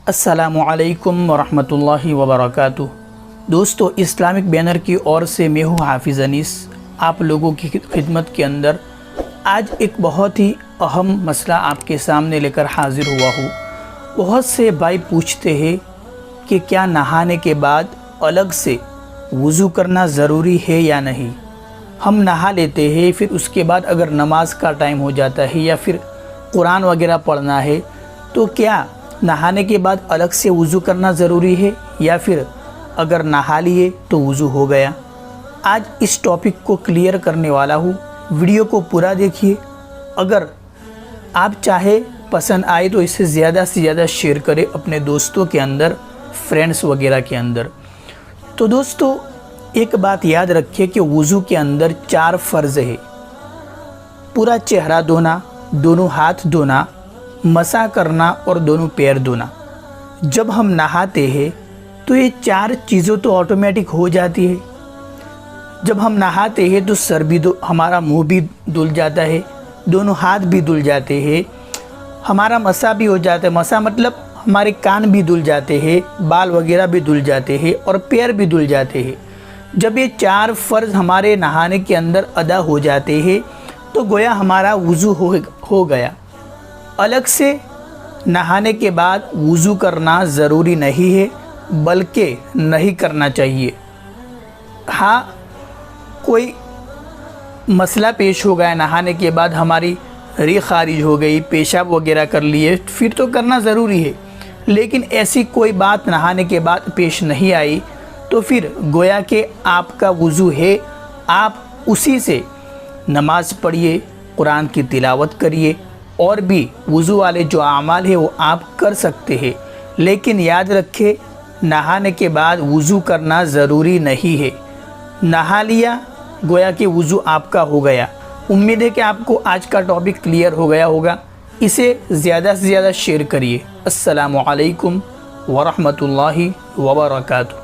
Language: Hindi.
अस्सलामुअलैकुम वरहमतुल्लाहि वबरकातुह। दोस्तों, इस्लामिक बैनर की ओर से मैं हूँ हाफिज़ अनीस, आप लोगों की खिदमत के अंदर आज एक बहुत ही अहम मसला आपके सामने लेकर हाज़िर हुआ हूँ। बहुत से भाई पूछते हैं कि क्या नहाने के बाद अलग से वज़ू करना ज़रूरी है या नहीं। हम नहा लेते हैं, फिर उसके बाद अगर नमाज का टाइम हो जाता है या फिर कुरान वगैरह पढ़ना है, तो क्या नहाने के बाद अलग से वज़ू करना ज़रूरी है या फिर अगर नहा लिए तो वज़ू हो गया। आज इस टॉपिक को क्लियर करने वाला हूँ, वीडियो को पूरा देखिए। अगर आप चाहे पसंद आए तो इसे ज़्यादा से ज़्यादा शेयर करें अपने दोस्तों के अंदर, फ्रेंड्स वगैरह के अंदर। तो दोस्तों, एक बात याद रखिए कि वज़ू के अंदर 4 फ़र्ज़ है। पूरा चेहरा धोना, दोनों हाथ धोना, मसा करना और दोनों पैर धोना। जब हम नहाते हैं तो ये 4 चीज़ों तो ऑटोमेटिक हो जाती है। जब हम नहाते हैं तो सर भी हमारा मुंह भी धुल जाता है, दोनों हाथ भी धुल जाते हैं, हमारा मसा भी हो जाता है। मसा मतलब हमारे कान भी धुल जाते हैं, बाल वगैरह भी धुल जाते हैं और पैर भी धुल जाते हैं। जब ये 4 फ़र्ज़ हमारे नहाने के अंदर अदा हो जाते हैं तो गोया हमारा वज़ू हो गया। अलग से नहाने के बाद वज़ू करना ज़रूरी नहीं है, बल्कि नहीं करना चाहिए। हाँ, कोई मसला पेश हो गया, नहाने के बाद हमारी री खारिज हो गई, पेशाब वगैरह कर लिए, फिर तो करना ज़रूरी है। लेकिन ऐसी कोई बात नहाने के बाद पेश नहीं आई तो फिर गोया कि आपका वज़ू है, आप उसी से नमाज़ पढ़िए, कुरान की तिलावत करिए और भी वज़ू वाले जो आमाल है वो आप कर सकते हैं। लेकिन याद रखें, नहाने के बाद वज़ू करना ज़रूरी नहीं है। नहा लिया, गोया कि वज़ू आपका हो गया। उम्मीद है कि आपको आज का टॉपिक क्लियर हो गया होगा। इसे ज़्यादा से ज़्यादा शेयर करिए। अस्सलामु अलैकुम वरहमतुल्लाहि वबरकातुहू।